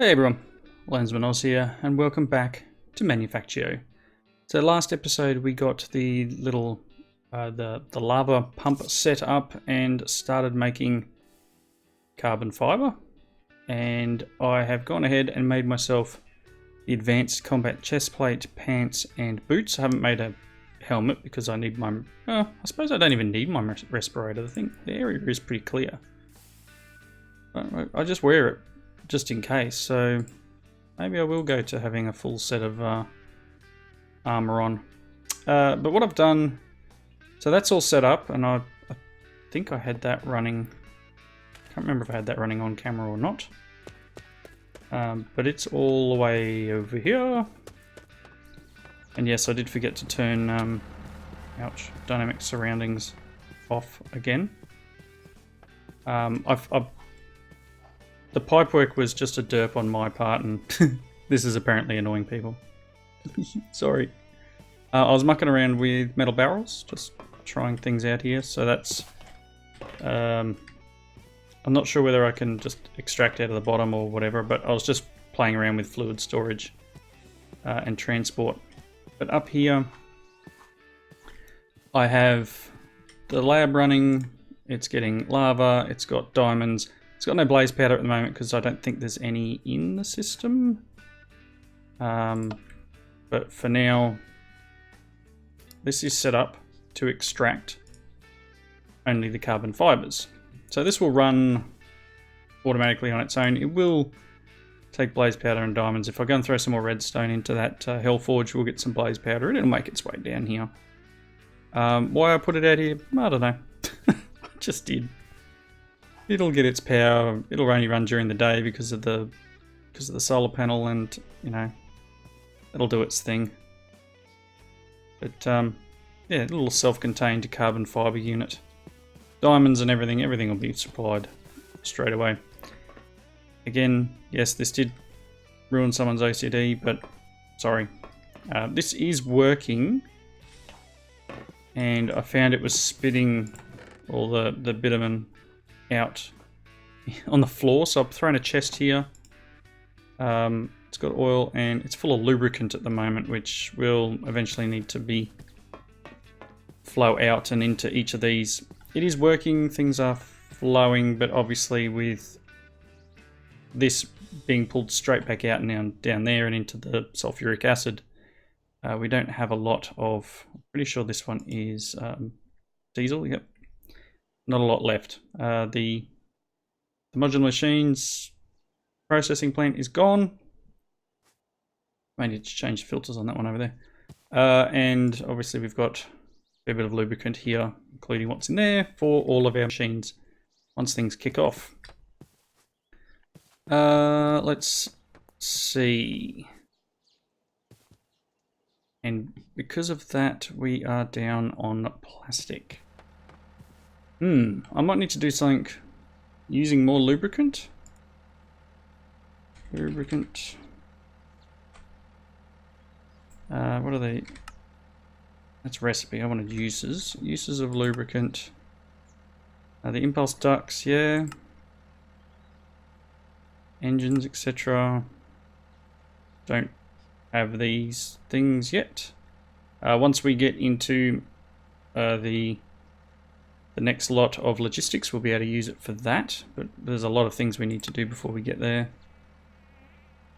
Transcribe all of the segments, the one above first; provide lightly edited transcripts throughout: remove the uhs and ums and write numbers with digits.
Hey everyone, Lensmanoz here, and welcome back to Manufactio. So last episode we got the little the lava pump set up and started making carbon fibre, and I have gone ahead and made myself the advanced combat chest plate, pants, and boots. I haven't made a helmet because I need my. I suppose I don't even need my respirator. The area is pretty clear. I just wear it just in case, so maybe I will go to having a full set of armor on. But what I've done, so that's all set up, and I think I had that running. Can't remember if I had that running on camera or not. But it's all the way over here. And yes, I did forget to turn dynamic surroundings off again. The pipework was just a derp on my part, and this is apparently annoying people. Sorry. I was mucking around with metal barrels, just trying things out here. So that's... I'm not sure whether I can just extract out of the bottom or whatever, but I was just playing around with fluid storage and transport. But up here, I have the lab running. It's getting lava. It's got diamonds. It's got no blaze powder at the moment because I don't think there's any in the system. But for now, this is set up to extract only the carbon fibers. So this will run automatically on its own. It will take blaze powder and diamonds. If I go and throw some more redstone into that Hellforge, we'll get some blaze powder and it'll make its way down here. Why I put it out here, I don't know. I just did. It'll get its power. It'll only run during the day because of the solar panel, and you know, it'll do its thing. But yeah, a little self-contained carbon fiber unit, diamonds and everything. Everything will be supplied straight away. Again, yes, this did ruin someone's OCD, but sorry. This is working, and I found it was spitting all the bitumen out on the floor, so I've thrown a chest here. It's got oil and it's full of lubricant at the moment, which will eventually need to flow out and into each of these. It is working, things are flowing, but obviously with this being pulled straight back out and down there and into the sulfuric acid, we don't have a lot of, I'm pretty sure this one is diesel, yep. Not a lot left. The modular machines processing plant is gone. May need to change the filters on that one over there. And obviously we've got a bit of lubricant here, including what's in there for all of our machines once things kick off. Let's see. And because of that, we are down on plastic. I might need to do something using more lubricant. Lubricant. What are they? That's recipe. I wanted uses. Uses of lubricant. The impulse ducts, yeah. Engines, etc. Don't have these things yet. Once we get into the next lot of logistics, we'll be able to use it for that, but there's a lot of things we need to do before we get there.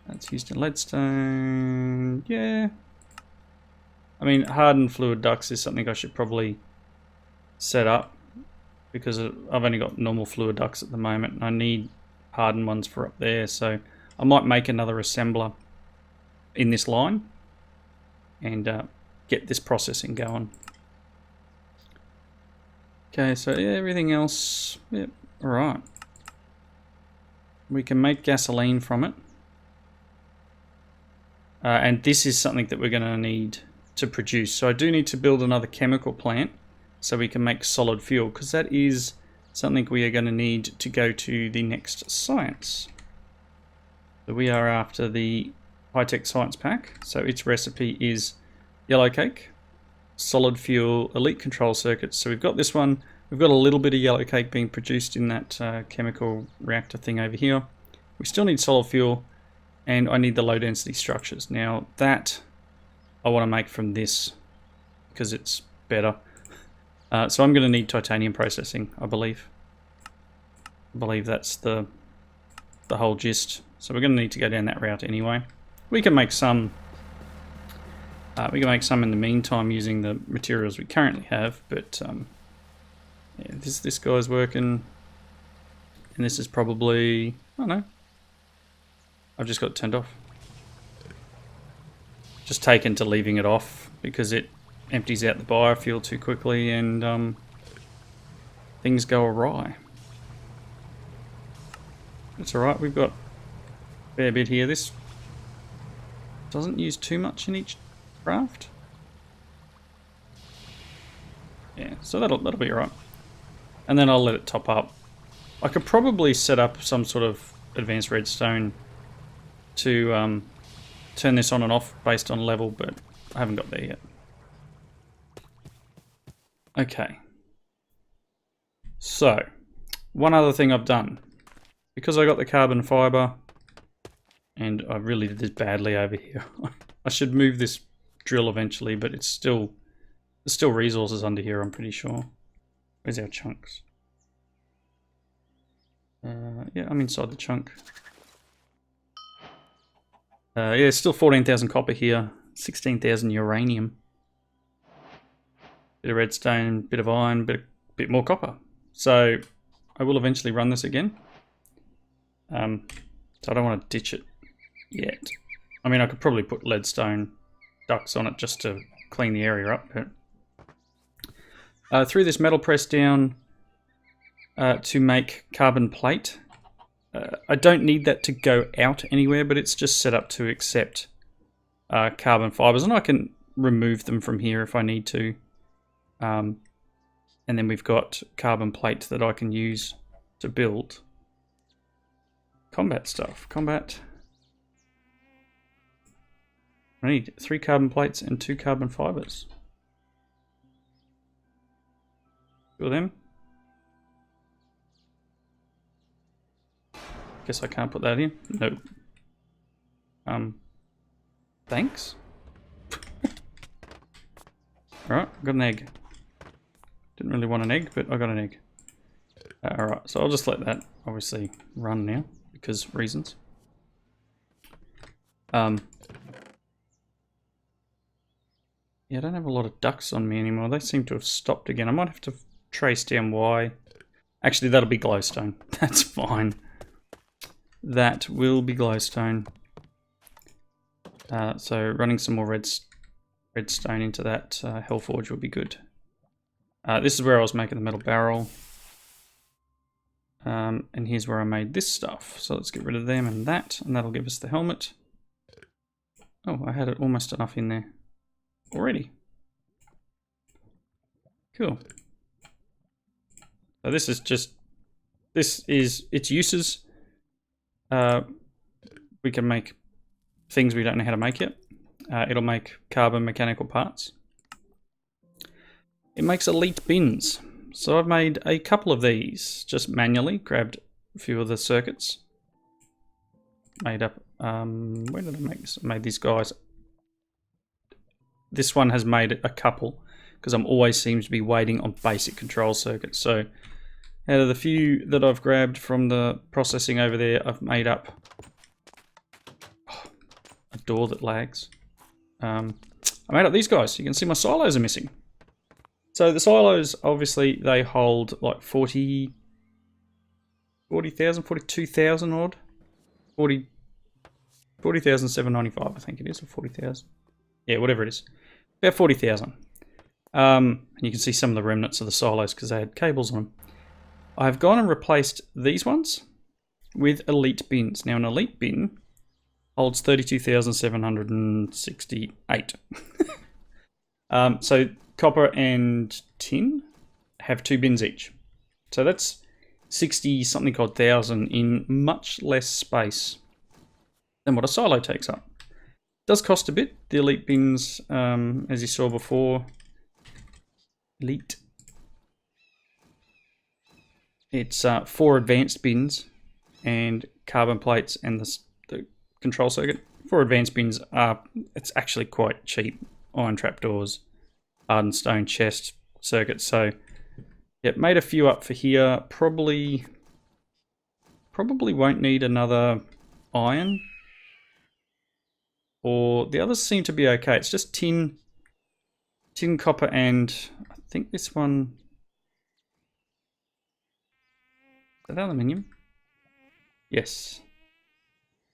That's used in leadstone, yeah. I mean, hardened fluid ducts is something I should probably set up because I've only got normal fluid ducts at the moment and I need hardened ones for up there, so I might make another assembler in this line and get this processing going. Okay, so yeah, everything else, yep, alright. We can make gasoline from it. And this is something that we're going to need to produce. So I do need to build another chemical plant so we can make solid fuel, because that is something we are going to need to go to the next science. So we are after the high-tech science pack. So its recipe is yellow cake, solid fuel, elite control circuits. So we've got this one. We've got a little bit of yellow cake being produced in that chemical reactor thing over here. We still need solid fuel, And I need the low density structures. Now that I want to make from this because it's better. So I'm going to need titanium processing, I believe. I believe that's the whole gist. So we're going to need to go down that route anyway. We can make some. We can make some in the meantime using the materials we currently have, but yeah, this guy's working, and this is probably, I don't know. I've just got it turned off. Just taken to leaving it off because it empties out the biofuel too quickly and things go awry. It's alright, we've got a fair bit here. This doesn't use too much in each craft. Yeah, so that'll be alright. And then I'll let it top up. I could probably set up some sort of advanced redstone to turn this on and off based on level, but I haven't got there yet. Okay. So, one other thing I've done. Because I got the carbon fibre, and I really did this badly over here. I should move this drill eventually, but it's still, there's still resources under here, I'm pretty sure. Where's our chunks? Yeah, I'm inside the chunk. Yeah, there's still 14,000 copper here, 16,000 uranium. Bit of redstone, bit of iron, bit more copper. So I will eventually run this again. So I don't want to ditch it yet. I mean, I could probably put leadstone ducts on it just to clean the area up. But threw this metal press down to make carbon plate. I don't need that to go out anywhere, but it's just set up to accept carbon fibers, and I can remove them from here if I need to. And then we've got carbon plate that I can use to build combat stuff. Combat. I need 3 carbon plates and 2 carbon fibers. 2 of them. Guess I can't put that in. No. Thanks. Alright, got an egg. Didn't really want an egg, but I got an egg. Alright, so I'll just let that obviously run now, because reasons. Yeah, I don't have a lot of ducks on me anymore. They seem to have stopped again. I might have to trace down why. Actually, that'll be glowstone. That's fine. That will be glowstone. So running some more redstone into that Hellforge will be good. This is where I was making the metal barrel. And here's where I made this stuff. So let's get rid of them and that'll give us the helmet. Oh, I had it almost enough in there already. Cool. So this is just, this is its uses. We can make things we don't know how to make yet. It'll make carbon mechanical parts. It makes elite bins. So I've made a couple of these just manually, grabbed a few of the circuits. Made up, where did I make this? I made these guys. This one has made a couple because I'm always seems to be waiting on basic control circuits. So out of the few that I've grabbed from the processing over there, I've made up a door that lags. I made up these guys. You can see my silos are missing. So the silos, obviously, they hold like 40,000, 42,000 odd. 40,795, I think it is, or 40,000. Yeah, whatever it is. About 40,000. And you can see some of the remnants of the silos because they had cables on them. I've gone and replaced these ones with elite bins. Now, an elite bin holds 32,768. So copper and tin have 2 bins each. So that's 60 something odd thousand in much less space than what a silo takes up. It does cost a bit. The elite bins, as you saw before, elite. It's 4 advanced bins and carbon plates and the control circuit. For advanced bins, it's actually quite cheap. Iron trapdoors, hardened stone chest circuits. So, yeah, made a few up for here. Probably won't need another iron. Or the others seem to be okay. It's just tin, copper, and I think this one. Is that aluminium? Yes.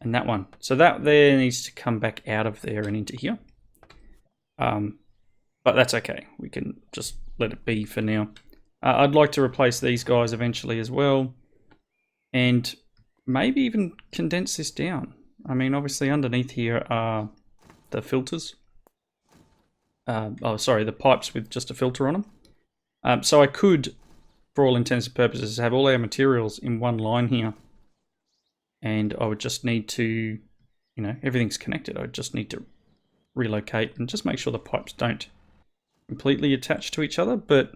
And that one. So that there needs to come back out of there and into here. But that's okay. We can just let it be for now. I'd like to replace these guys eventually as well. And maybe even condense this down. I mean, obviously underneath here are the filters. The pipes with just a filter on them. So I could, for all intents and purposes, have all our materials in one line here. And I would just need to, everything's connected. I would just need to relocate and just make sure the pipes don't completely attach to each other. But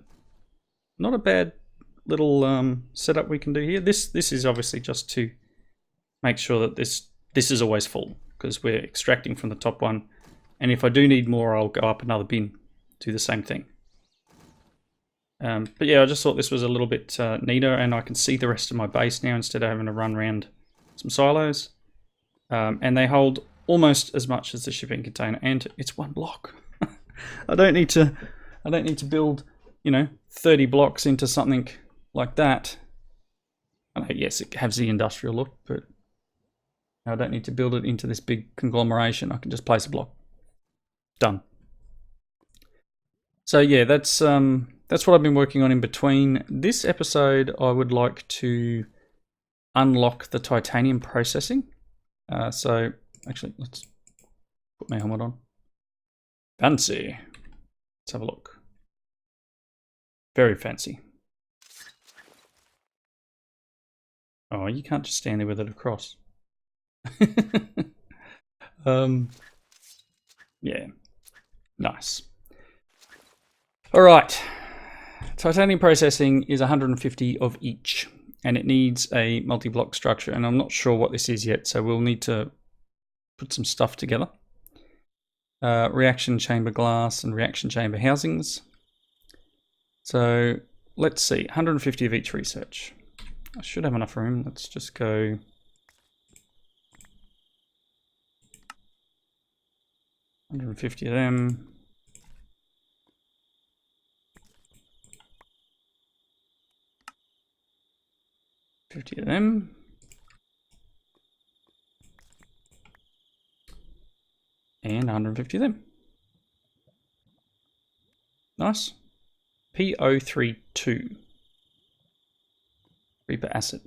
not a bad little setup we can do here. This is obviously just to make sure that this is always full, because we're extracting from the top one. And if I do need more, I'll go up another bin, do the same thing. But yeah, I just thought this was a little bit neater, and I can see the rest of my base now instead of having to run around some silos. And they hold almost as much as the shipping container, and it's one block. I don't need to build, 30 blocks into something like that. Yes, it has the industrial look, but I don't need to build it into this big conglomeration. I can just place a block. Done. So yeah, that's what I've been working on in between. This episode, I would like to unlock the titanium processing. So actually, let's put my helmet on. Fancy. Let's have a look. Very fancy. Oh, you can't just stand there with it across. Yeah, nice. All right, titanium processing is 150 of each, and it needs a multi-block structure, and I'm not sure what this is yet, so we'll need to put some stuff together. Reaction chamber glass and reaction chamber housings. So let's see, 150 of each research. I should have enough room. Let's just go. $150 of them. $50 of them. And 150 of them. Nice. P032. Creeper acid.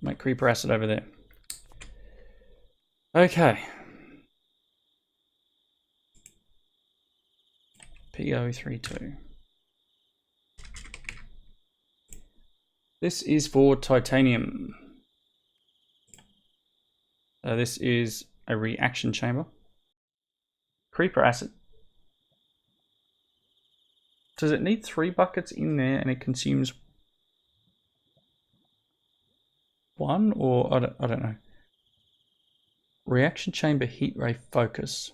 Make creeper acid over there. Okay. P032. This is for titanium. This is a reaction chamber. Creeper acid. Does it need 3 buckets in there and it consumes 1, or I don't know. Reaction chamber heat ray focus.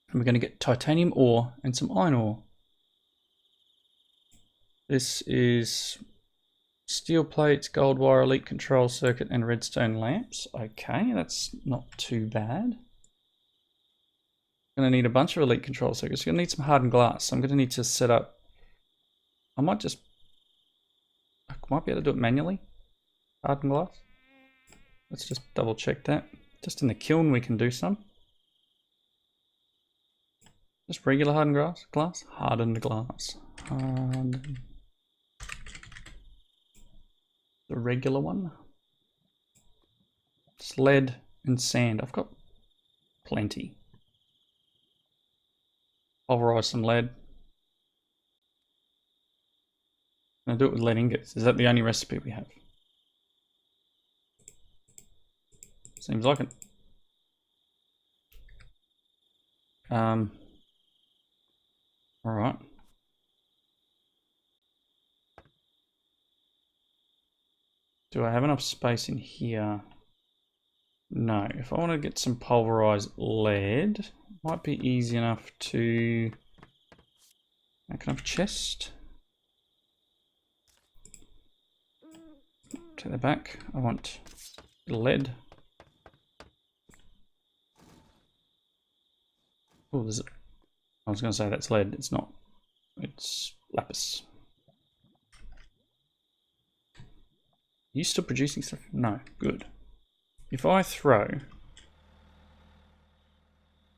And we're going to get titanium ore and some iron ore. This is steel plates, gold wire, elite control circuit, and redstone lamps. Okay, that's not too bad. Going to need a bunch of elite control circuits. Going to need some hardened glass. I'm going to need to set up. I might be able to do it manually. Hardened glass. Let's just double check that. Just in the kiln we can do some. Just regular hardened glass. Hardened glass. The regular one. Just lead and sand. I've got plenty. Pulverize some lead. I'll do it with lead ingots. Is that the only recipe we have? Seems like it. All right. Do I have enough space in here? No. If I want to get some pulverized lead, it might be easy enough to make enough chest. Take that back. I want lead. Oh, there's. I was going to say that's lead. It's not. It's lapis. Are you still producing stuff? No. Good. If I throw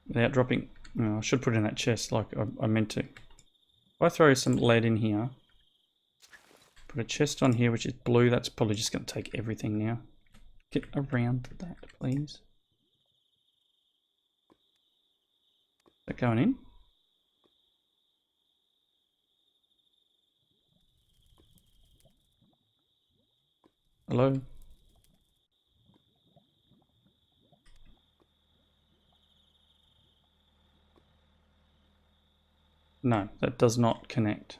without dropping, no, I should put it in that chest like I meant to. If I throw some lead in here, put a chest on here which is blue, that's probably just going to take everything now. Get around that, please. Is that going in? Hello? No, that does not connect.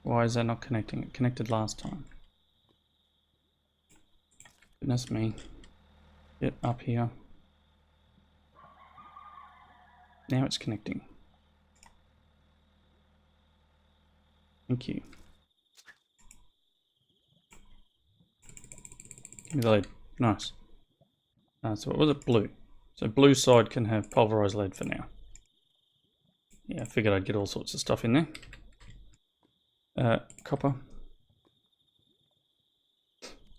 Why is that not connecting? It connected last time. Goodness me. Get up here. Now it's connecting. Thank you. Give me the lead. Nice. So what was it? Blue. So blue side can have pulverized lead for now. Yeah, I figured I'd get all sorts of stuff in there. Copper.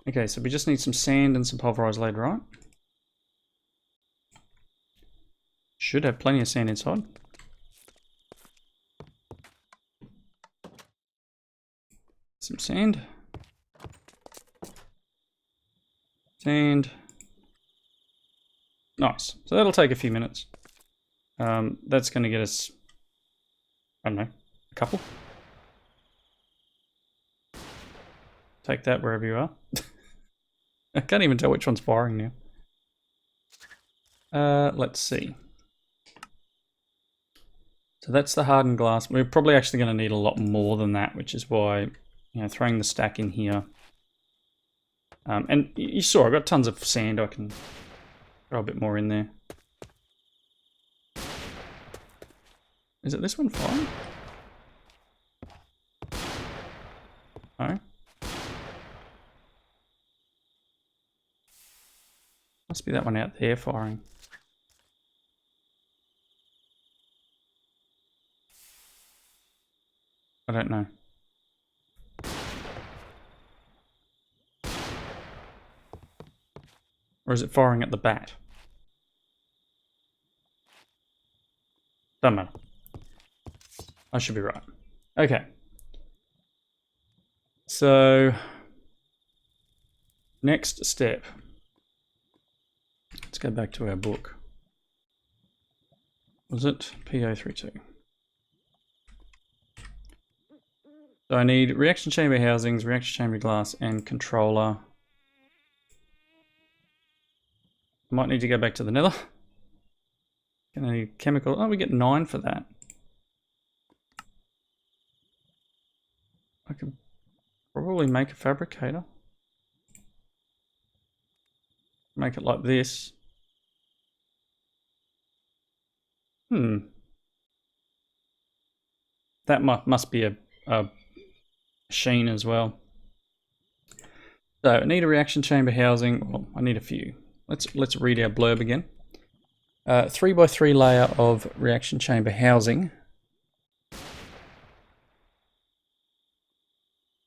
Okay, so we just need some sand and some pulverized lead, right? Should have plenty of sand inside. Some sand. Sand. Nice. So that'll take a few minutes. That's going to get us, I don't know, a couple. Take that wherever you are. I can't even tell which one's firing now. Let's see. So that's the hardened glass. We're probably actually going to need a lot more than that, which is why, you know, throwing the stack in here. And you saw I've got tons of sand. I can throw a bit more in there. Is it this one firing? No. Must be that one out there firing. I don't know. Or is it firing at the bat? Doesn't matter. I should be right. Okay. So, next step. Let's go back to our book. Was it P032? So I need reaction chamber housings, reaction chamber glass, and controller. Might need to go back to the nether. Gonna need chemical. Oh, we get 9 for that. I could probably make a fabricator. Make it like this. That must be a machine as well. So I need a reaction chamber housing. Well, I need a few. Let's read our blurb again. 3x3 layer of reaction chamber housing.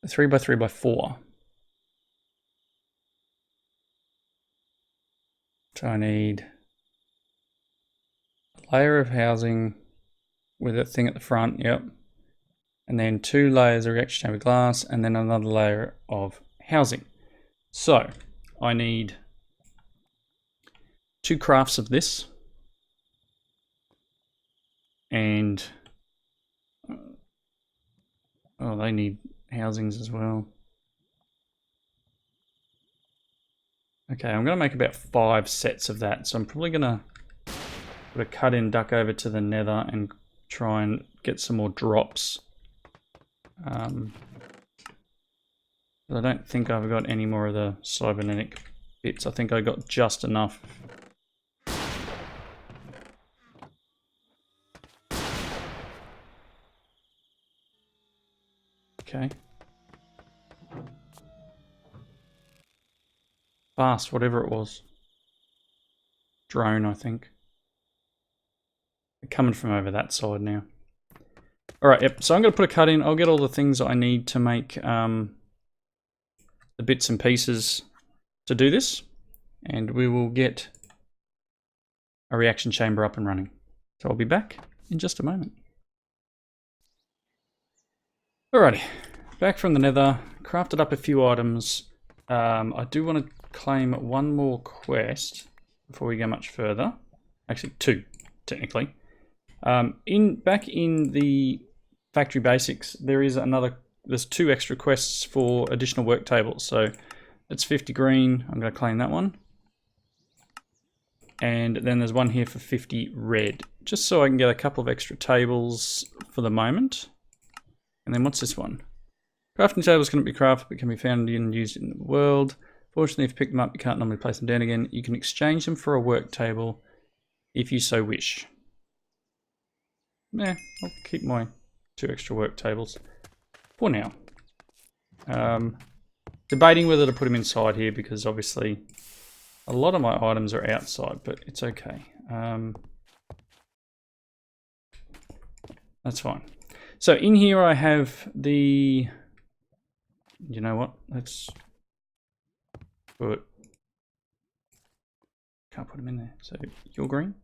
3x3x4. So I need a layer of housing with a thing at the front, yep. And then 2 layers of reaction chamber glass, and then another layer of housing. So I need 2 crafts of this, and oh, they need housings as well. Okay, I'm going to make about 5 sets of that, so I'm probably going to put a cut-in duck over to the nether and try and get some more drops. I don't think I've got any more of the cybernetic bits. I think I got just enough. Okay. Fast, whatever it was. Drone, I think. They're coming from over that side now. Alright, yep. So I'm going to put a cut in. I'll get all the things I need to make the bits and pieces to do this. And we will get a reaction chamber up and running. So I'll be back in just a moment. Alrighty, back from the nether, crafted up a few items. I do want to claim one more quest before we go much further. Actually, two, technically. Back in the factory basics, there's 2 extra quests for additional work tables. So it's 50 green, I'm going to claim that one. And then there's one here for 50 red, just so I can get a couple of extra tables for the moment. And then what's this one? Crafting tables cannot be crafted, but can be found and used in the world. Fortunately, if you pick them up, you can't normally place them down again. You can exchange them for a work table if you so wish. Yeah, I'll keep my 2 extra work tables for now. Debating whether to put them inside here because obviously a lot of my items are outside, but it's okay. That's fine. So in here I have the... You know what? Let's put... Can't put them in there. So you're green.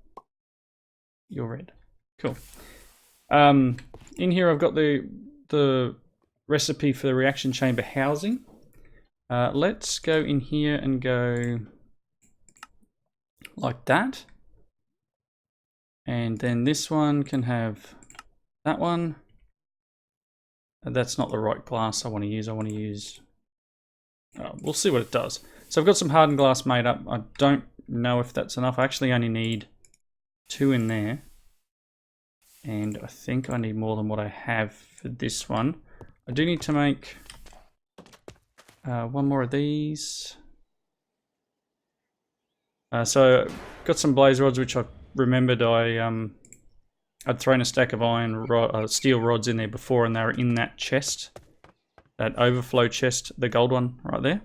You're red. Cool. In here I've got the recipe for the reaction chamber housing. Let's go in here and go like that. And then this one can have that one. That's not the right glass I want to use. I want to use... we'll see what it does. So I've got some hardened glass made up. I don't know if that's enough. I actually only need 2 in there. And I think I need more than what I have for this one. I do need to make one more of these. So I've got some blaze rods, which I remembered I'd thrown a stack of steel rods in there before, and they were in that chest, that overflow chest, the gold one right there.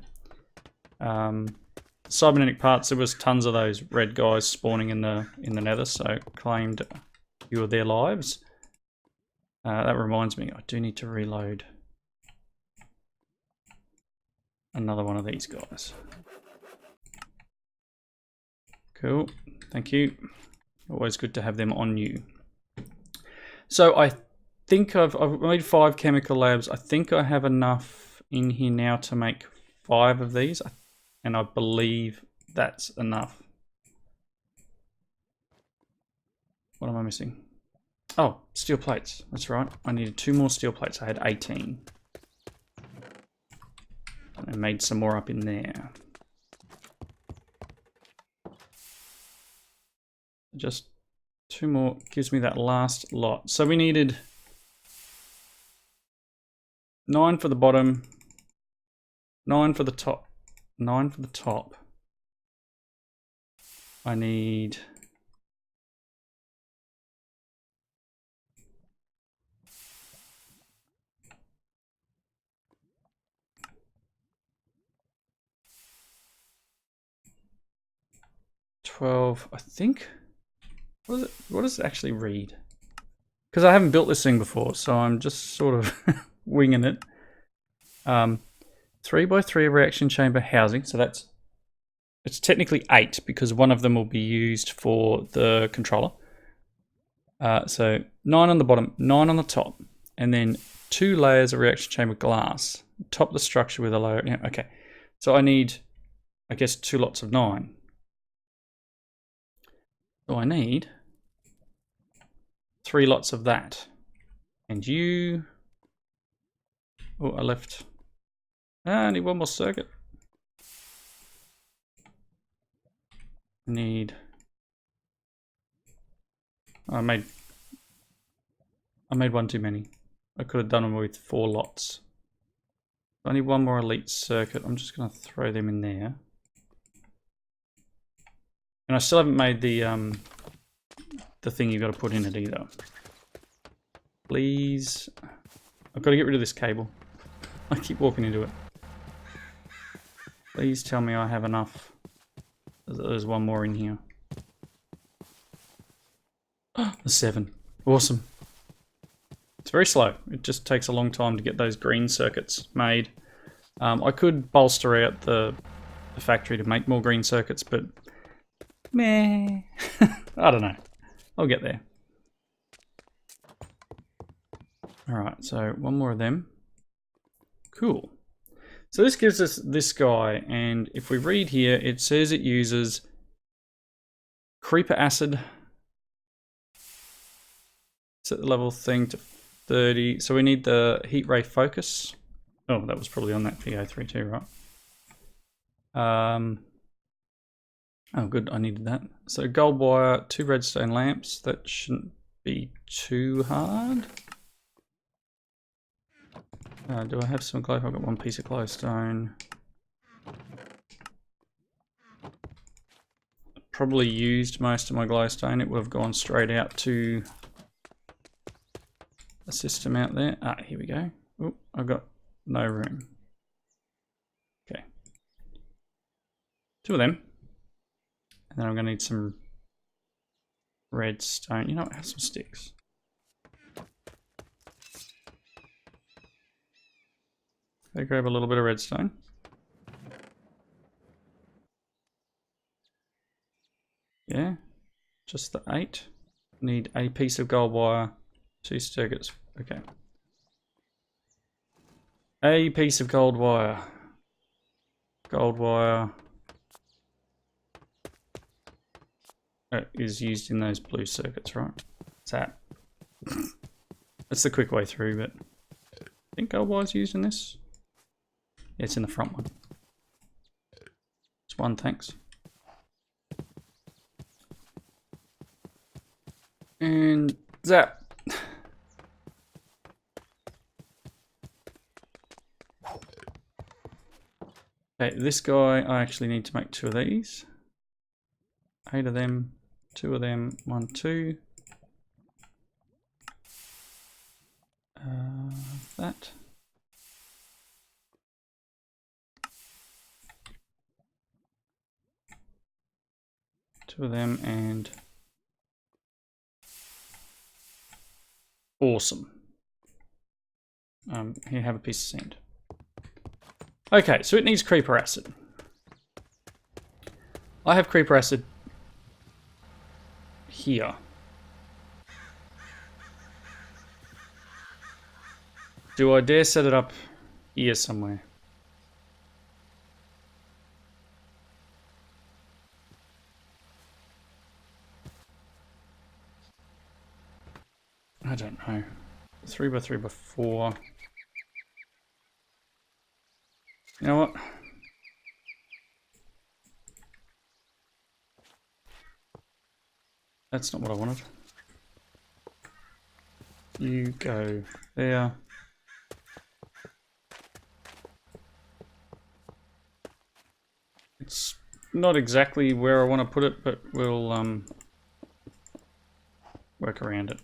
Cybernetic parts, there was tons of those red guys spawning in the nether, so claimed a few of their lives. That reminds me, I do need to reload another one of these guys. Cool, thank you. Always good to have them on you. So I think I've made 5 chemical labs. I think I have enough in here now to make 5 of these, and I believe that's enough. What am I missing? Oh, steel plates. That's right. I needed 2 more steel plates. I had 18. And I made some more up in there. Just 2 more gives me that last lot. So we needed 9 for the bottom, 9 for the top, 9 for the top. I need 12, I think. What does it actually read? Because I haven't built this thing before, so I'm just sort of winging it. 3x3 reaction chamber housing, so it's technically 8 because one of them will be used for the controller. So 9 on the bottom, 9 on the top, and then 2 layers of reaction chamber glass. Top the structure with a layer. Yeah, okay. So I need, I guess, 2 lots of 9. So I need 3 lots of that. And you... Oh, I left... I need 1 more circuit. I need... I made 1 too many. I could have done them with 4 lots. I need one more elite circuit. I'm just going to throw them in there. And I still haven't made the thing you've got to put in it either. Please. I've got to get rid of this cable. I keep walking into it. Please tell me I have enough. There's one more in here. The 7. Awesome. It's very slow. It just takes a long time to get those green circuits made. I could bolster out the factory to make more green circuits, but meh. I don't know. I'll get there. Alright, so one more of them. Cool. So this gives us this guy, and if we read here, it says it uses creeper acid. Set the level thing to 30. So we need the heat ray focus. Oh, that was probably on that PO3 too, right? Oh, good. I needed that. So gold wire, 2 redstone lamps. That shouldn't be too hard. Do I have some glow? I've got 1 piece of glowstone. Probably used most of my glowstone. It would have gone straight out to a system out there. Ah, here we go. Oh, I've got no room. Okay. 2 of them. And then I'm going to need some redstone. You know what? Have some sticks. Okay, grab a little bit of redstone. Yeah. Just the 8. Need a piece of gold wire. 2 circuits. Okay. A piece of gold wire. Gold wire is used in those blue circuits, right? What's that? That's the quick way through, but I think gold wire is used in this. Yeah, it's in the front one. It's 1, thanks. And zap. Okay, this guy, I actually need to make 2 of these. 8 of them, 2 of them, 1, 2. That. Two of them and awesome. Here, have a piece of sand. Okay, so it needs creeper acid. I have creeper acid here. Do I dare set it up here somewhere? I don't know. 3x3x4. You know what? That's not what I wanted. You go there. It's not exactly where I want to put it, but we'll work around it.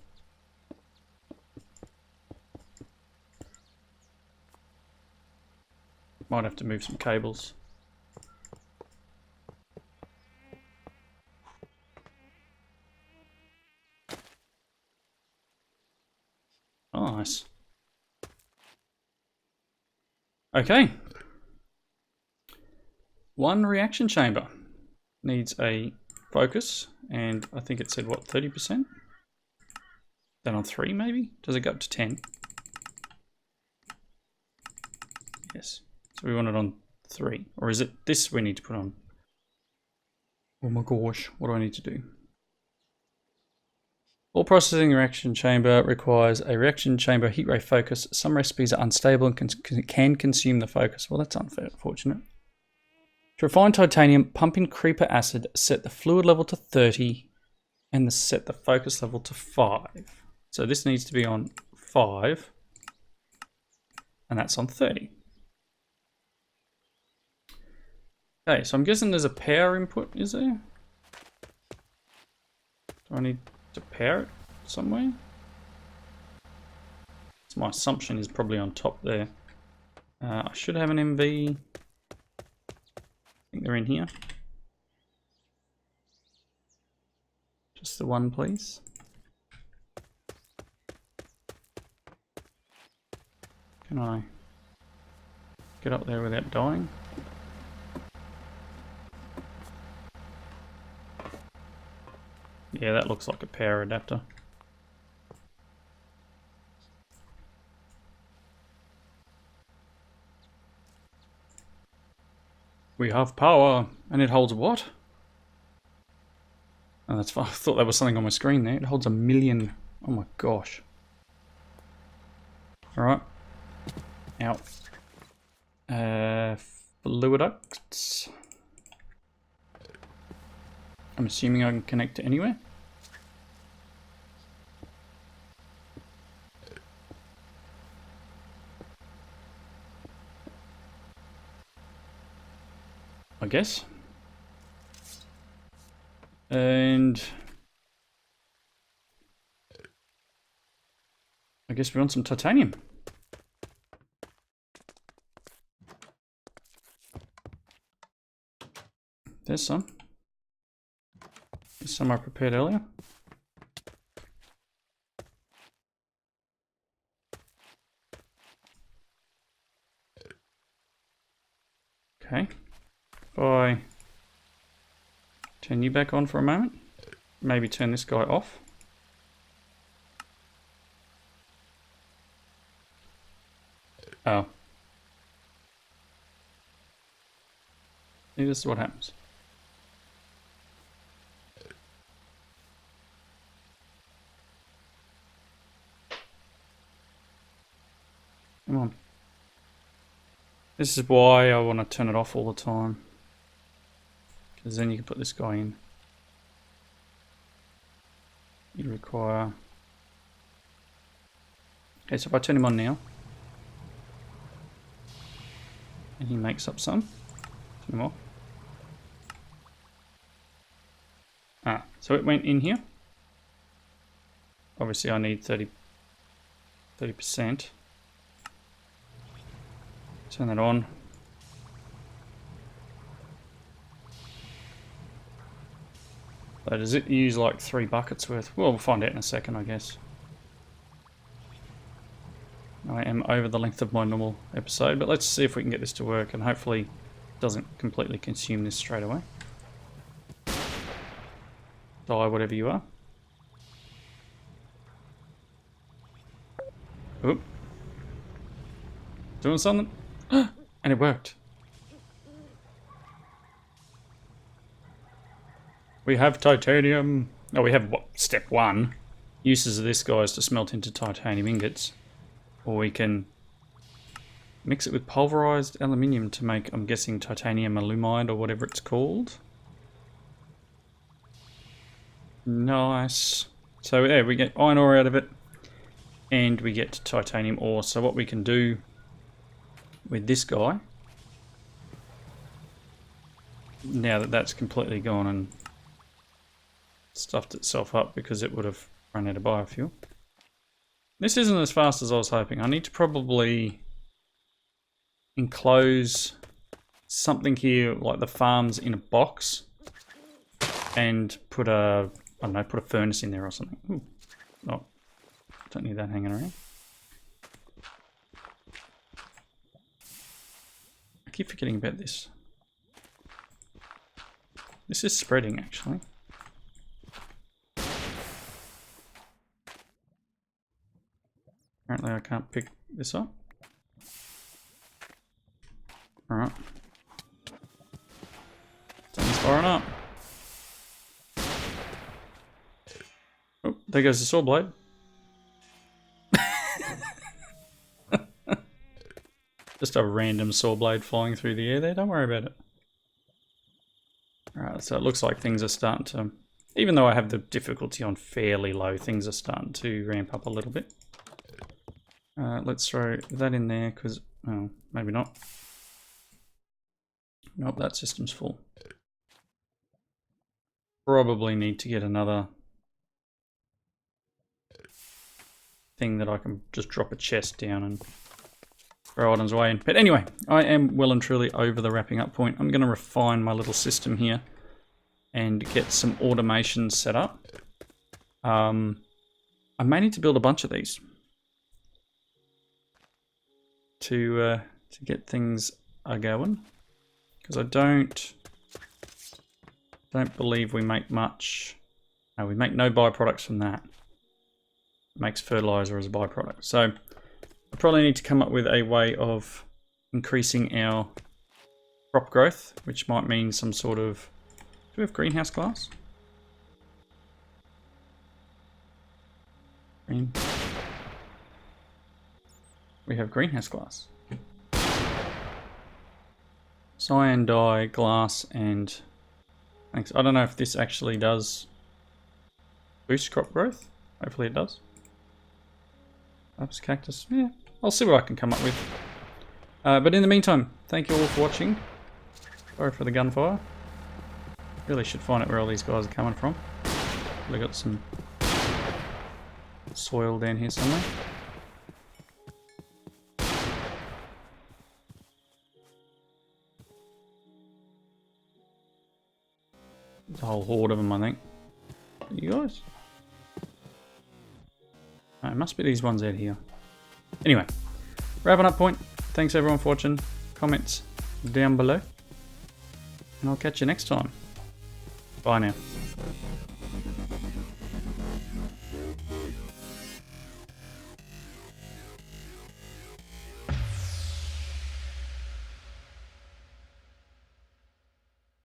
Might have to move some cables. Oh, nice. Okay. 1 reaction chamber needs a focus, and I think it said what, 30%? Then on 3 maybe? Does it go up to 10? Yes. So we want it on 3. Or is it this we need to put on? Oh my gosh, what do I need to do? All processing reaction chamber requires a reaction chamber heat ray focus. Some recipes are unstable and can consume the focus. Well, that's unfortunate. To refine titanium, pump in creeper acid, set the fluid level to 30, and set the focus level to 5. So this needs to be on 5, and that's on 30. Okay, so I'm guessing there's a power input, is there? Do I need to power it somewhere? So my assumption is probably on top there. I should have an MV. I think they're in here. Just the one, please. Can I get up there without dying? Yeah, that looks like a power adapter. We have power, and it holds what? Oh, that's fine. I thought that was something on my screen there. It holds 1 million. Oh my gosh. Alright. Out. Fluid ducts. I'm assuming I can connect to anywhere. I guess. And I guess we want some titanium. There's some. There's some I prepared earlier. Okay. If I turn you back on for a moment, maybe turn this guy off. Oh. See, this is what happens. Come on. This is why I want to turn it off all the time. Because then you can put this guy in. You require... Okay, so if I turn him on now, and he makes up some, turn him off. Ah, so it went in here. Obviously I need 30%. Turn that on. So does it use like 3 buckets worth? Well, we'll find out in a second, I guess. I am over the length of my normal episode, but let's see if we can get this to work, and hopefully it doesn't completely consume this straight away. Die, whatever you are. Oop. Doing something. And it worked. We have titanium. Oh, we have what? Step 1. Uses of this guy is to smelt into titanium ingots. Or we can mix it with pulverized aluminium to make, I'm guessing, titanium alumide or whatever it's called. Nice. So yeah, we get iron ore out of it. And we get titanium ore. So what we can do with this guy, now that that's completely gone and stuffed itself up because it would have run out of biofuel. This isn't as fast as I was hoping. I need to probably enclose something here, like the farms, in a box, and put a, I don't know, put a furnace in there or something. Ooh. Oh, don't need that hanging around. I keep forgetting about this. This is spreading, actually. Apparently I can't pick this up. Alright. Something's firing up. Oh, there goes the saw blade. Just a random saw blade flying through the air there, don't worry about it. Alright, so it looks like things are starting to, even though I have the difficulty on fairly low, things are starting to ramp up a little bit. Let's throw that in there, because, oh, maybe not. Nope, that system's full. Probably need to get another thing that I can just drop a chest down and throw items away in. But anyway, I am well and truly over the wrapping up point. I'm going to refine my little system here and get some automation set up. I may need to build a bunch of these to get things going, because I don't believe we make much. No, we make no byproducts from that. It makes fertilizer as a byproduct. So I probably need to come up with a way of increasing our crop growth, which might mean some sort of... Do we have greenhouse glass? Green. We have greenhouse glass. Cyan dye, glass, and... Thanks. I don't know if this actually does boost crop growth. Hopefully it does. Oops, cactus. Yeah, I'll see what I can come up with. But in the meantime, thank you all for watching. Sorry for the gunfire. Really should find out where all these guys are coming from. We got some soil down here somewhere. There's a whole horde of them, I think. You guys? Oh, it must be these ones out here. Anyway, wrapping up point. Thanks everyone for watching. Comments down below. And I'll catch you next time. Bye now.